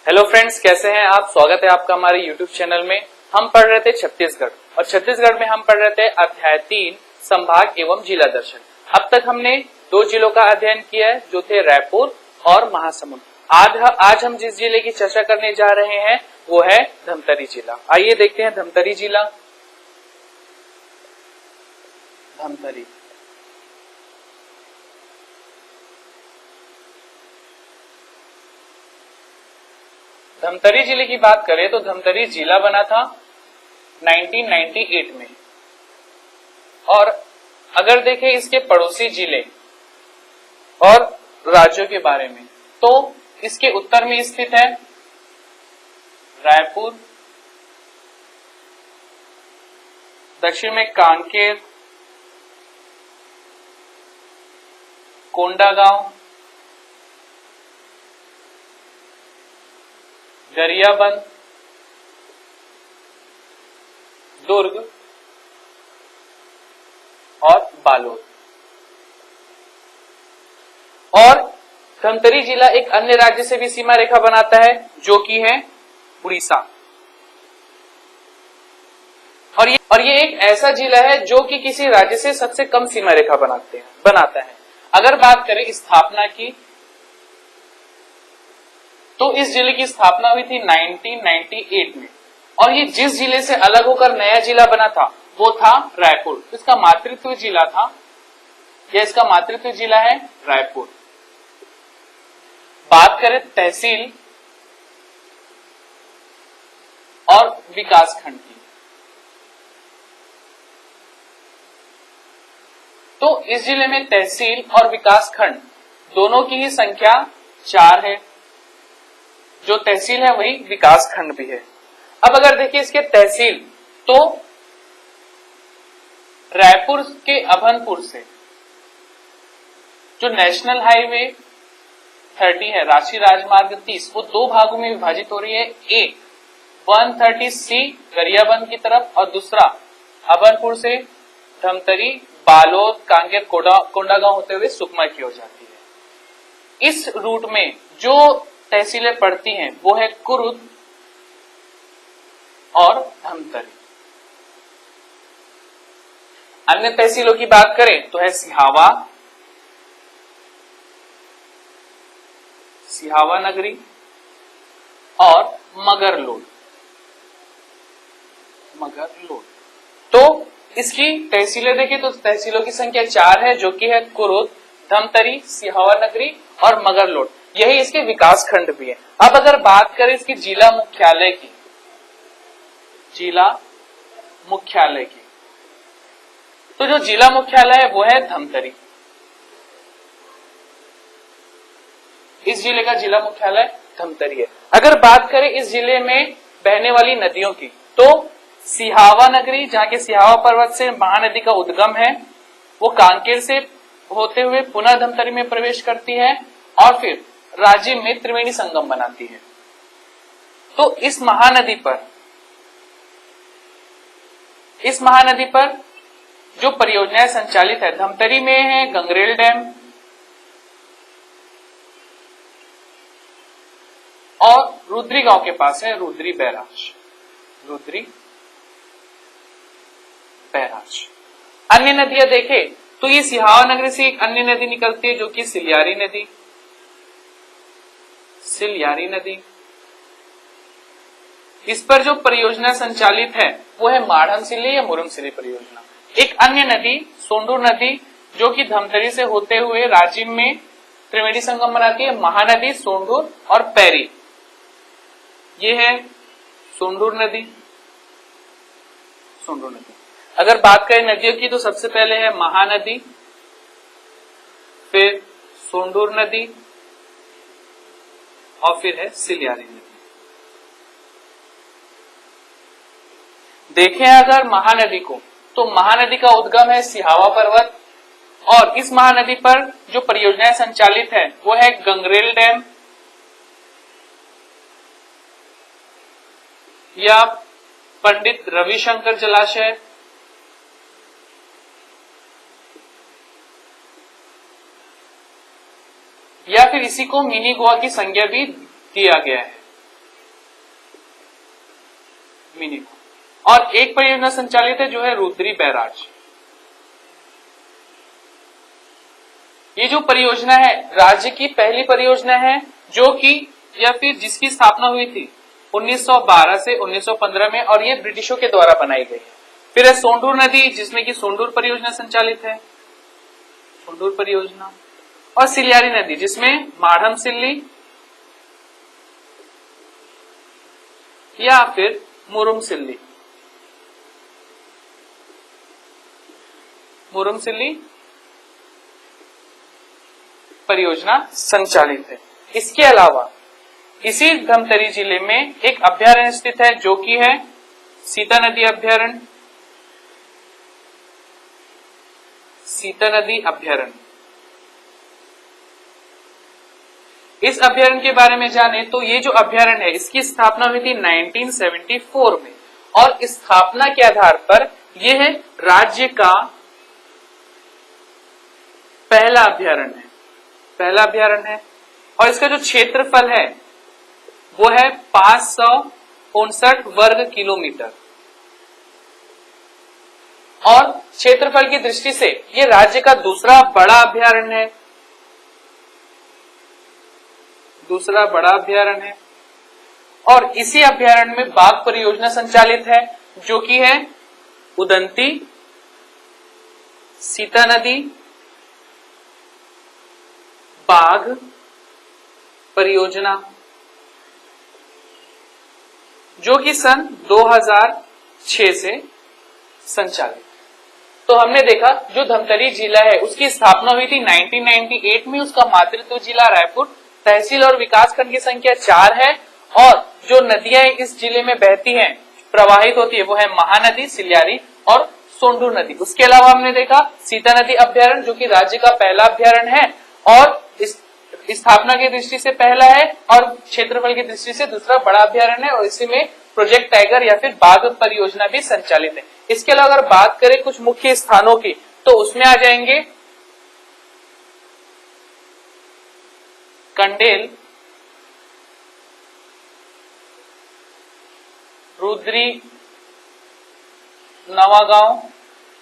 Hello friends, कैसे हैं आप। स्वागत है आपका हमारे यूट्यूब चैनल में। हम पढ़ रहे थे छत्तीसगढ़ और छत्तीसगढ़ में हम पढ़ रहे थे अध्याय 3 संभाग एवं जिला दर्शन। अब तक हमने 2 जिलों का अध्ययन किया है जो थे रायपुर और महासमुंद। आज हम जिस जिले की चर्चा करने जा रहे हैं वो है धमतरी जिला। आइए देखते हैं धमतरी जिला। धमतरी धमतरी जिले की बात करें तो धमतरी जिला बना था 1998 में। और अगर देखें इसके पड़ोसी जिले और राज्यों के बारे में तो इसके उत्तर में स्थित है रायपुर, दक्षिण में कांकेर, कोंडागांव, गरियाबंद, दुर्ग और बालोद। और धमतरी जिला एक अन्य राज्य से भी सीमा रेखा बनाता है जो कि है उड़ीसा। और ये एक ऐसा जिला है जो कि किसी राज्य से सबसे कम सीमा रेखा बनाता है। अगर बात करें स्थापना की तो इस जिले की स्थापना हुई थी 1998 में। और ये जिस जिले से अलग होकर नया जिला बना था वो था रायपुर। इसका मातृत्व जिला था या इसका मातृत्व जिला है रायपुर। बात करें तहसील और विकासखंड की तो इस जिले में तहसील और विकासखंड दोनों की ही संख्या 4 है। जो तहसील है वही विकासखंड भी है। अब अगर देखिए इसके तहसील तो रायपुर के अभनपुर से जो नेशनल हाईवे 30 है, राष्ट्रीय राजमार्ग 30, वो 2 भागों में विभाजित हो रही है। एक 130C गरियाबंद की तरफ और दूसरा अभनपुर से धमतरी, बालोद, कांकेर, कोंडागांव होते हुए सुकमा की ओर जाती है। इस रूट में जो तहसीलें पड़ती हैं वो है कुरुद और धमतरी। अन्य तहसीलों की बात करें तो है सिहावा नगरी और मगरलोड। तो इसकी तहसीलें देखें तो तहसीलों की संख्या 4 है जो कि है कुरुद, धमतरी, सिहावा नगरी और मगरलोड। यही इसके विकास खंड भी है। अब अगर बात करें इसकी जिला मुख्यालय की तो जो जिला मुख्यालय है वो है धमतरी। इस जिले का जिला मुख्यालय धमतरी है। अगर बात करें इस जिले में बहने वाली नदियों की तो सिहावा नगरी, जहां के सिहावा पर्वत से महानदी का उद्गम है, वो कांकेर से होते हुए पुनः धमतरी में प्रवेश करती है और फिर राजिम में त्रिवेणी संगम बनाती है। तो इस महानदी पर जो परियोजनाएं संचालित है, धमतरी में है गंगरेल डैम और रुद्री गांव के पास है रुद्री बैराज। अन्य नदियां देखें तो ये सिहावा नगरी से एक अन्य नदी निकलती है जो कि सिलियारी नदी। इस पर जो परियोजना संचालित है वो है माढ़मसिल्ली या मुरमसिल्ली परियोजना। एक अन्य नदी सोंडूर नदी जो कि धमतरी से होते हुए राजिम में त्रिवेणी संगम बनाती है, महानदी, सोंडूर और पैरी। ये है सोंडूर नदी। अगर बात करें नदियों की तो सबसे पहले है महानदी, फिर सोंडूर नदी और फिर है सिलियारी नदी। देखें अगर महानदी को तो महानदी का उद्गम है सिहावा पर्वत और इस महानदी पर जो परियोजनाएं संचालित है वो है गंगरेल डैम या पंडित रविशंकर जलाशय, या फिर इसी को मिनी गोवा की संज्ञा भी दिया गया है। मिनी गोवा। और एक परियोजना संचालित है जो है रुद्री बैराज। ये जो परियोजना है राज्य की पहली परियोजना है जो कि या फिर जिसकी स्थापना हुई थी 1912 से 1915 में, और ये ब्रिटिशों के द्वारा बनाई गई है। फिर है सोंढूर नदी जिसमें कि सोंढूर परियोजना संचालित है, सोंढूर परियोजना। और सिलियारी नदी जिसमें माढ़म सिल्ली या फिर मुरुम सिल्ली परियोजना संचालित है। इसके अलावा इसी धमतरी जिले में एक अभ्यारण्य स्थित है जो कि है सीता नदी अभ्यारण्य। सीता नदी अभ्यारण्य, इस अभ्यारण्य के बारे में जाने तो ये जो अभ्यारण्य है इसकी स्थापना हुई थी 1974 में, और स्थापना के आधार पर यह है राज्य का पहला अभ्यारण्य है। और इसका जो क्षेत्रफल है वो है 559 वर्ग किलोमीटर, और क्षेत्रफल की दृष्टि से यह राज्य का दूसरा बड़ा अभ्यारण्य है। और इसी अभ्यारण्य में बाघ परियोजना संचालित है जो कि है उदंती सीता नदी बाघ परियोजना, जो कि सन 2006 से संचालित। तो हमने देखा जो धमतरी जिला है उसकी स्थापना हुई थी 1998 में, उसका मातृत्व जिला रायपुर, तहसील और विकास खंड की संख्या 4 है, और जो नदियां इस जिले में बहती हैं प्रवाहित होती है वो है महानदी, सिलियारी और सोंढूर नदी। उसके अलावा हमने देखा सीता नदी अभ्यारण्य जो कि राज्य का पहला अभ्यारण्य है, और इस स्थापना की दृष्टि से पहला है और क्षेत्रफल की दृष्टि से दूसरा बड़ा अभ्यारण्य है, और इसी में प्रोजेक्ट टाइगर या फिर बाघ परियोजना भी संचालित है। इसके अलावा अगर बात करें कुछ मुख्य स्थानों की तो उसमें आ जाएंगे कंडेल, रुद्री नवागांव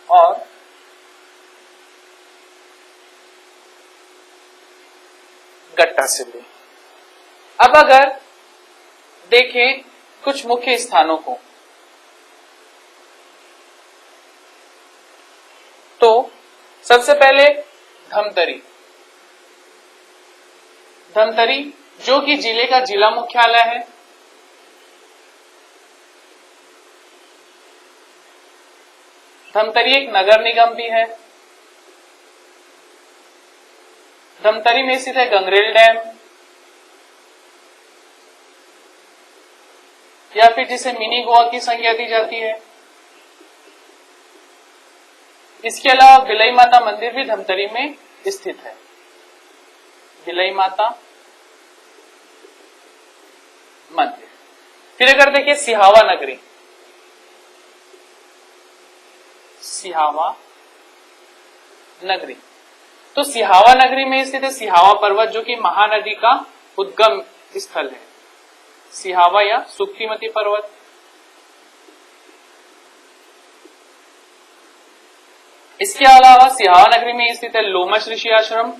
और गट्टा सिल्ली। अब अगर देखें कुछ मुख्य स्थानों को तो सबसे पहले धमतरी जो कि जिले का जिला मुख्यालय है। धमतरी एक नगर निगम भी है। धमतरी में स्थित है गंगरेल डैम, या फिर जिसे मिनी गोवा की संज्ञा दी जाती है। इसके अलावा बिलई माता मंदिर भी धमतरी में स्थित है। बिलई माता मंदिर। फिर अगर देखिए सिहावा नगरी, तो सिहावा नगरी में स्थित है सिहावा पर्वत जो कि महानदी का उद्गम स्थल है। सिहावा या सुक्तिमती पर्वत। इसके अलावा सिहावा नगरी में स्थित है लोमश ऋषि आश्रम,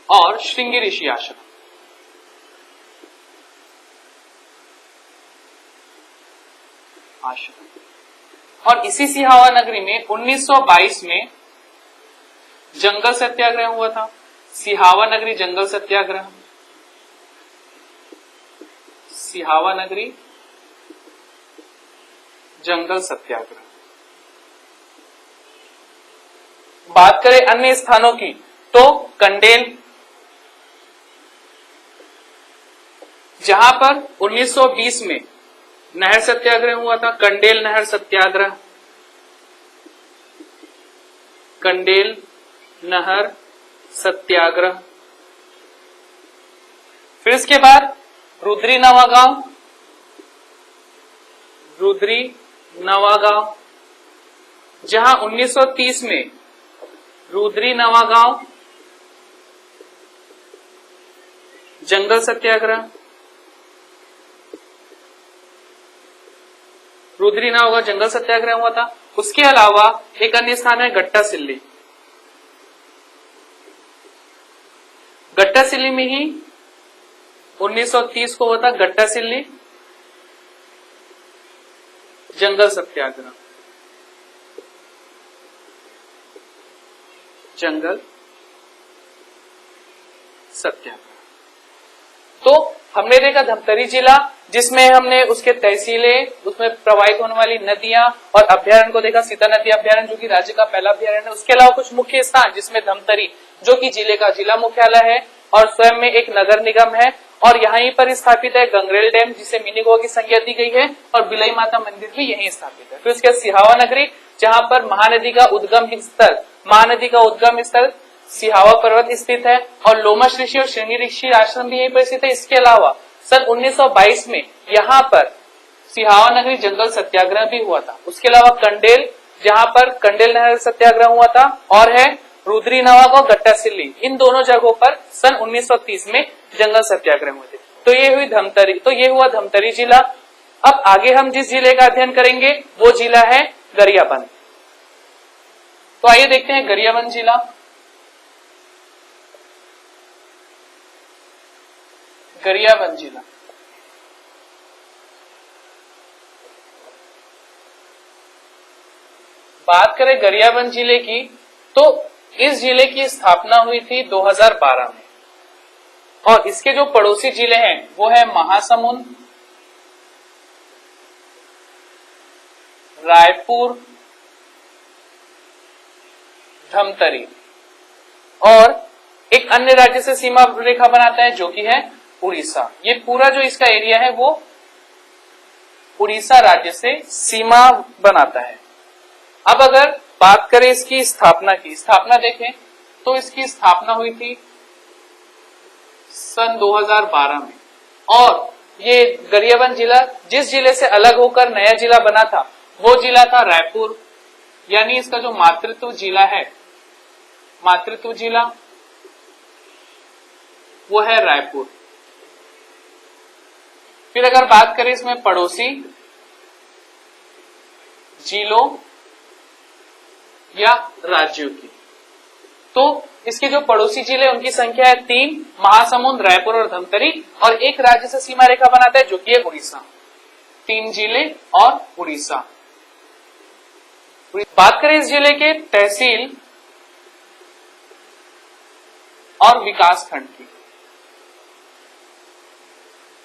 और श्रृंगी ऋषि आश्रम। और इसी सिहावा नगरी में 1922 में जंगल सत्याग्रह हुआ था। सिहावा नगरी जंगल सत्याग्रह, सिहावा नगरी जंगल सत्याग्रह। बात करें अन्य स्थानों की तो कंडेल, जहां पर 1920 में नहर सत्याग्रह हुआ था, कंडेल नहर सत्याग्रह, कंडेल नहर सत्याग्रह। फिर इसके बाद रुद्री नवागांव, जहां 1930 में रुद्री नवागांव जंगल सत्याग्रह, रुद्री नाव का जंगल सत्याग्रह हुआ था। उसके अलावा एक अन्य स्थान है गट्टा सिल्ली। गट्टा सिल्ली में ही 1930 को हुआ था गट्टा सिल्ली जंगल सत्याग्रह। जंगल सत्याग्रह। तो हमने देखा धमतरी जिला, जिसमें हमने उसके तहसीलें, उसमें प्रवाहित होने वाली नदियां और अभ्यारण्य को देखा, सीता नदी अभ्यारण्य जो कि राज्य का पहला अभ्यारण्य है। उसके अलावा कुछ मुख्य स्थान, जिसमें धमतरी जो कि जिले का जिला मुख्यालय है और स्वयं में एक नगर निगम है, और यहीं पर स्थापित है गंगरेल डैम जिसे मिनी गोवा की संज्ञा दी गई है, और बिलई माता मंदिर भी यहीं स्थापित है। फिर उसके सिहावा नगरी, जहां पर महानदी का उद्गम स्थल सिहावा पर्वत स्थित है, और लोमश ऋषि और श्रेणी ऋषि आश्रम भी यहीं पर स्थित है। इसके अलावा सन 1922 में यहाँ पर सिहावा नगरी जंगल सत्याग्रह भी हुआ था। उसके अलावा कंडेल, जहाँ पर कंडेल नहर सत्याग्रह हुआ था, और है रुद्री नवाग और गट्टा सिल्ली। इन दोनों जगहों पर सन 1930 में जंगल सत्याग्रह हुए थे। तो ये हुआ धमतरी जिला। अब आगे हम जिस जिले का अध्ययन करेंगे वो जिला है गरियाबंद। तो आइए देखते हैं गरियाबंद जिला। गरियाबंद जिला बात करें गरियाबंद जिले की, तो इस जिले की स्थापना हुई थी 2012 में, और इसके जो पड़ोसी जिले हैं वो है महासमुंद, रायपुर, धमतरी, और एक अन्य राज्य से सीमा रेखा बनाता है जो कि है उड़ीसा। ये पूरा जो इसका एरिया है वो उड़ीसा राज्य से सीमा बनाता है। अब अगर बात करें इसकी स्थापना की, स्थापना देखें तो इसकी स्थापना हुई थी सन 2012 में, और ये गरियाबंद जिला जिस जिले से अलग होकर नया जिला बना था वो जिला था रायपुर, यानी इसका जो मातृत्व जिला है, मातृत्व जिला वो है रायपुर। फिर अगर बात करें इसमें पड़ोसी जिलों या राज्यों की, तो इसके जो पड़ोसी जिले उनकी संख्या है 3, महासमुंद, रायपुर और धमतरी, और एक राज्य से सीमा रेखा बनाता है जो कि है उड़ीसा। 3 जिले और उड़ीसा। बात करें इस जिले के तहसील और विकास खंड की,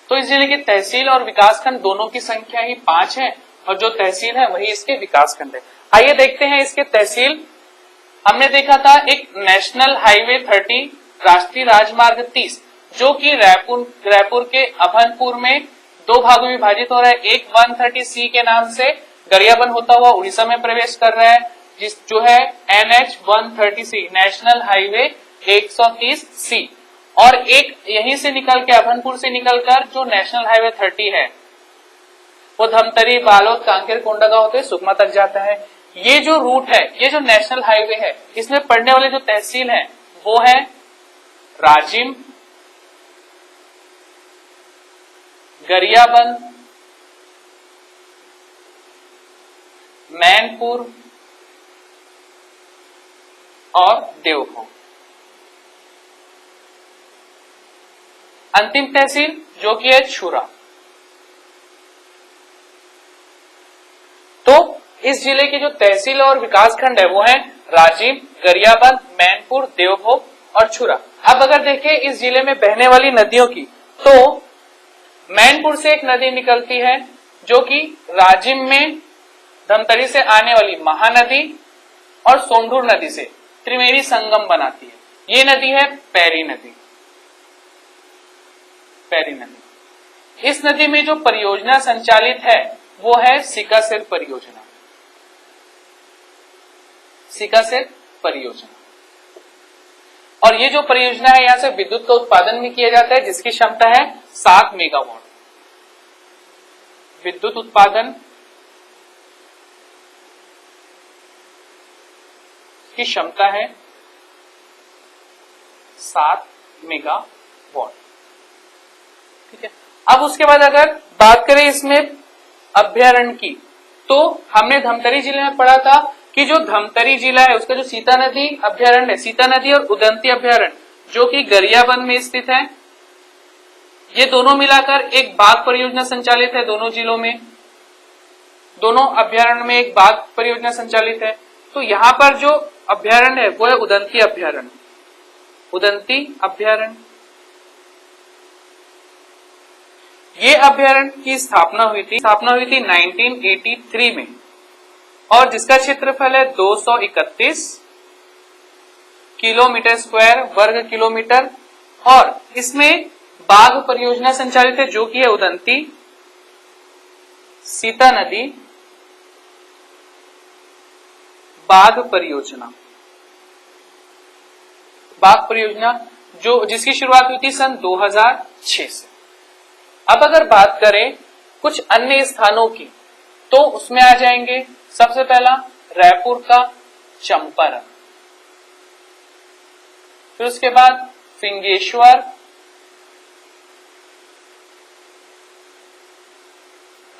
तो इस जिले के तहसील और विकास खंड दोनों की संख्या ही 5 है, और जो तहसील है वही इसके विकास खंड है। आइए देखते हैं इसके तहसील। हमने देखा था एक नेशनल हाईवे 30, राष्ट्रीय राजमार्ग 30, जो कि रायपुर के अभनपुर में 2 भागों में विभाजित हो रहा है। एक 130C के नाम से गरियाबंद होता हुआ उड़ीसा में प्रवेश कर रहा है, जो है NH 130C, national highway 130C, और एक यहीं से निकल के अभनपुर से निकलकर जो नेशनल हाईवे 30 है वो धमतरी, बालोद, कांकेर, कोंडागांव होते सुकमा तक जाता है। ये जो रूट है, ये जो नेशनल हाईवे है, इसमें पड़ने वाले जो तहसील हैं वो है राजिम, गरियाबंद, मैनपुर और देवभोग। अंतिम तहसील जो कि है छुरा। तो इस जिले के जो तहसील और विकास खंड है वो है राजिम, गरियाबंद, मैनपुर, देवभोग और छुरा। अब अगर देखें इस जिले में बहने वाली नदियों की, तो मैनपुर से एक नदी निकलती है जो कि राजिम में धमतरी से आने वाली महानदी और सोंढूर नदी से त्रिवेणी संगम बनाती है। ये नदी है पैरी नदी। पैरी नदी, इस नदी में जो परियोजना संचालित है वो है सिकासेर परियोजना। सिकासेर परियोजना, और ये जो परियोजना है यहां से विद्युत का उत्पादन भी किया जाता है जिसकी क्षमता है 7 मेगावाट। विद्युत उत्पादन की क्षमता है 7 मेगावाट। ठीक है। अब उसके बाद अगर बात करें इसमें अभ्यारण्य की, तो हमने धमतरी जिले में पढ़ा था कि जो धमतरी जिला है उसका जो सीता नदी अभ्यारण्य है, सीता नदी और उदंती अभ्यारण्य जो कि गरियाबंद में स्थित है, ये दोनों मिलाकर एक बाघ परियोजना संचालित है। दोनों जिलों में, दोनों अभ्यारण्य में एक बाघ परियोजना संचालित है। तो यहाँ पर जो अभ्यारण्य है वो है उदंती अभ्यारण्य, उदंती अभ्यारण्य। ये अभ्यारण्य की स्थापना हुई थी 1983 में और जिसका क्षेत्रफल है 231 किलोमीटर स्क्वायर वर्ग किलोमीटर और इसमें बाघ परियोजना संचालित है जो कि है उदंती सीता नदी बाघ परियोजना। बाघ परियोजना जो जिसकी शुरुआत हुई थी सन 2006 से। अब अगर बात करें कुछ अन्य स्थानों की तो उसमें आ जाएंगे सबसे पहला रायपुर का चंपारण, फिर उसके बाद फिंगेश्वर,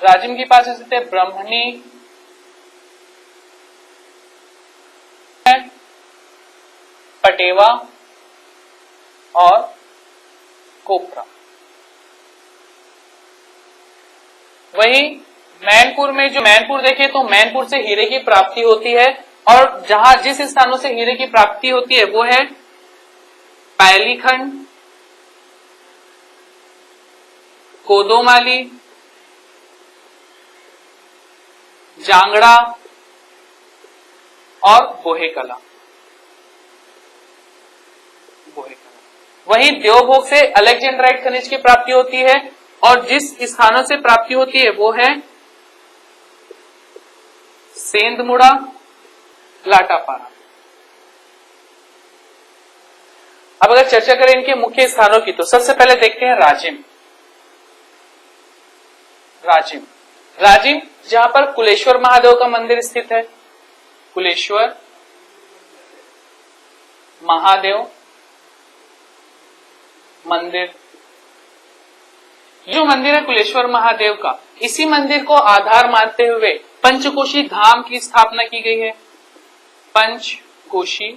राजिम के पास स्थित है ब्रह्मणी, पटेवा और कोपरा। वही मैनपुर में, जो मैनपुर देखें तो मैनपुर से हीरे की प्राप्ति होती है और जहां जिस स्थानों से हीरे की प्राप्ति होती है वो है पैलीखंड, कोदोमाली, जांगड़ा और बोहेकला। वही देवभोग से अलेक्जेंड्राइट खनिज की प्राप्ति होती है और जिस स्थानों से प्राप्ति होती है वो है सेंधमुड़ा, लाटापारा। अब अगर चर्चा करें इनके मुख्य स्थानों की तो सबसे पहले देखते हैं राजिम। राजिम राजिम जहां पर कुलेश्वर महादेव का मंदिर स्थित है, कुलेश्वर महादेव मंदिर। जो मंदिर है कुलेश्वर महादेव का, इसी मंदिर को आधार मानते हुए पंचकोशी धाम की स्थापना की गई है। पंचकोशी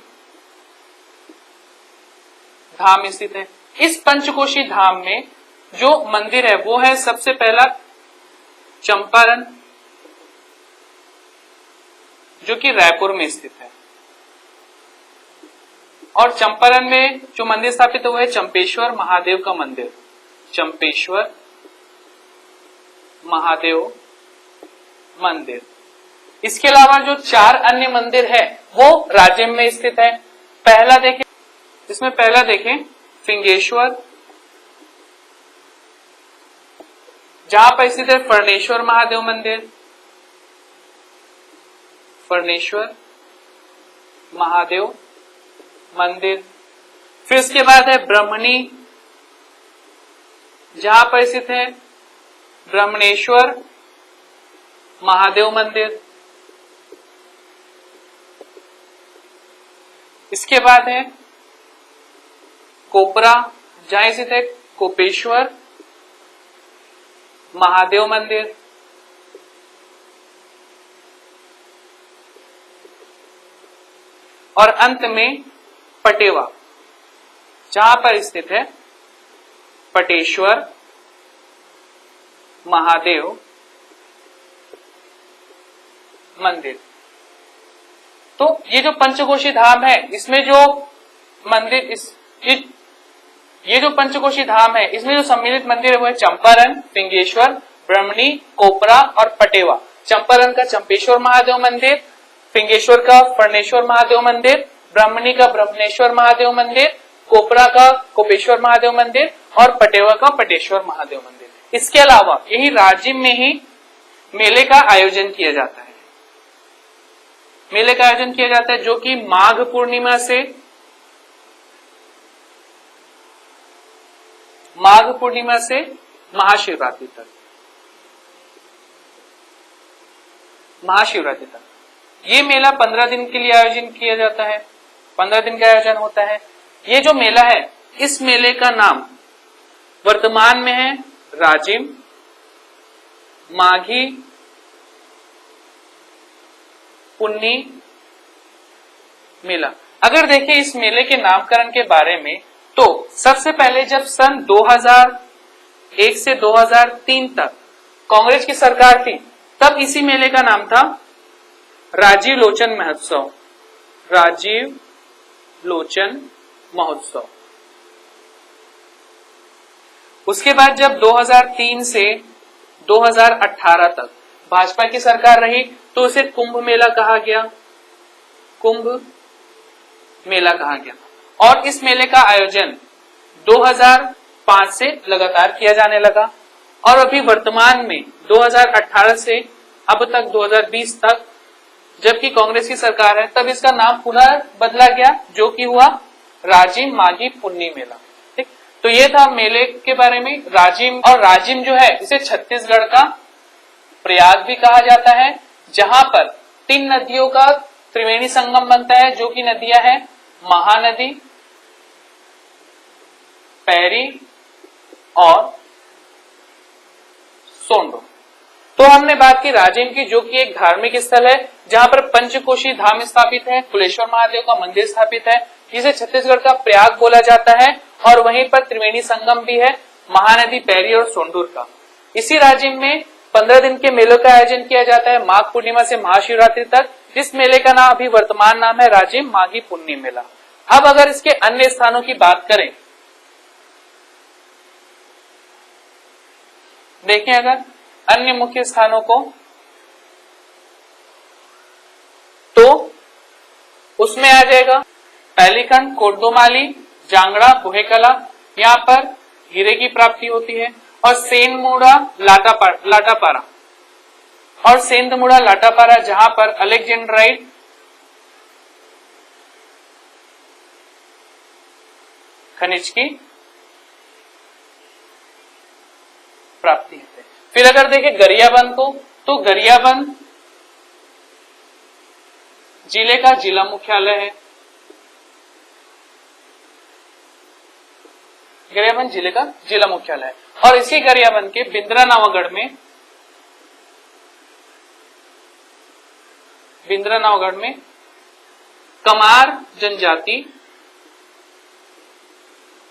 धाम स्थित है। इस पंचकोशी धाम में जो मंदिर है वो है सबसे पहला चंपारण जो कि रायपुर में स्थित है और चंपारण में जो मंदिर स्थापित है वो है चंपेश्वर महादेव का मंदिर, चंपेश्वर महादेव मंदिर। इसके अलावा जो 4 अन्य मंदिर है वो राजिम में स्थित है। पहला देखें फिंगेश्वर, जहां पर स्थित है फर्णेश्वर महादेव मंदिर, फर्णेश्वर महादेव मंदिर। फिर उसके बाद है ब्रह्मणी, जहां पर स्थित है ब्रह्मणेश्वर महादेव मंदिर। इसके बाद है कोपरा, जहां स्थित है कोपेश्वर महादेव मंदिर। और अंत में पटेवा, जहां पर स्थित है पटेश्वर महादेव मंदिर। तो ये जो पंचकोशी धाम है इसमें जो मंदिर ये जो पंचकोशी धाम है इसमें जो सम्मिलित मंदिर है वो है चंपारण, फिंगेश्वर, ब्रह्मणी, कोपरा और पटेवा। चंपारण का चंपेश्वर महादेव मंदिर, फिंगेश्वर का फर्णेश्वर महादेव मंदिर, ब्रह्मणी का ब्रह्मणेश्वर महादेव मंदिर, कोपरा का कोपेश्वर महादेव मंदिर और पटेवा का पटेश्वर महादेव मंदिर। इसके अलावा यही राजिम में ही मेले का आयोजन किया जाता है। मेले का आयोजन किया जाता है जो कि माघ पूर्णिमा से महाशिवरात्रि तक, ये मेला 15 दिन के लिए आयोजन किया जाता है। 15 दिन का आयोजन होता है। ये जो मेला है इस मेले का नाम वर्तमान में है राजिम, माघी, पुन्नी मेला। अगर देखें इस मेले के नामकरण के बारे में, तो सबसे पहले जब सन 2001 से 2003 तक कांग्रेस की सरकार थी, तब इसी मेले का नाम था राजीव लोचन महोत्सव। राजीव लोचन महोत्सव। उसके बाद जब 2003 से 2018 तक भाजपा की सरकार रही, तो उसे कुंभ मेला कहा गया। कुंभ मेला कहा गया। और इस मेले का आयोजन 2005 से लगातार किया जाने लगा, और अभी वर्तमान में 2018 से अब तक 2020 तक जबकि कांग्रेस की सरकार है, तब इसका नाम पुनः बदला गया, जो कि हुआ राजिम, माघी, पुन्नी मेला। ठीक, तो ये था मेले के बारे में। राजिम, और राजिम जो है इसे छत्तीसगढ़ का प्रयाग भी कहा जाता है, जहां पर 3 नदियों का त्रिवेणी संगम बनता है, जो कि नदियां हैं महानदी, पैरी और सोंडो। तो हमने बात की राजिम की, जो कि एक धार्मिक स्थल है जहां पर पंचकोशी धाम स्थापित है, कुलेश्वर महादेव का मंदिर स्थापित है, जिसे छत्तीसगढ़ का प्रयाग बोला जाता है, और वहीं पर त्रिवेणी संगम भी है, महानदी, पैरी और सोंडूर का। इसी राजिम में 15 दिन के मेलों का आयोजन किया जाता है, माघ पूर्णिमा से महाशिवरात्रि तक, जिस मेले का नाम अभी वर्तमान नाम है राजिम, माघी, पुन्नी मेला। अब अगर इसके अन्य स्थानों की बात करें, देखें अगर अन्य मुख्य स्थानों को, तो उसमें आ जाएगा पैलीखंड, कोडोमाली, जांगड़ा, बुहेकला, यहाँ पर हीरे की प्राप्ति होती है, और सेंधमुड़ा, लाटापारा और सेंधमुड़ा, लाटापारा, जहां पर अलेक्जेंड्राइट खनिज की प्राप्ति है। फिर अगर देखें गरियाबंद को, तो गरियाबंद जिले का जिला मुख्यालय है। गरियाबंद जिले का जिला मुख्यालय है, और इसी गरियाबंद के बिंद्रानावगढ़ में कमार जनजाति,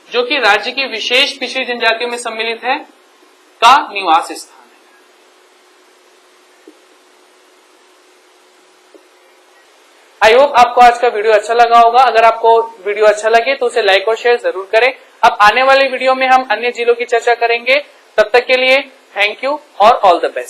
जो कि राज्य की विशेष पिछड़ी जनजातियों में सम्मिलित है, का निवास स्थान है। आई होप आपको आज का वीडियो अच्छा लगा होगा। अगर आपको वीडियो अच्छा लगे तो उसे लाइक और शेयर जरूर करें। अब आने वाले वीडियो में हम अन्य जिलों की चर्चा करेंगे। तब तक के लिए थैंक यू और ऑल द बेस्ट।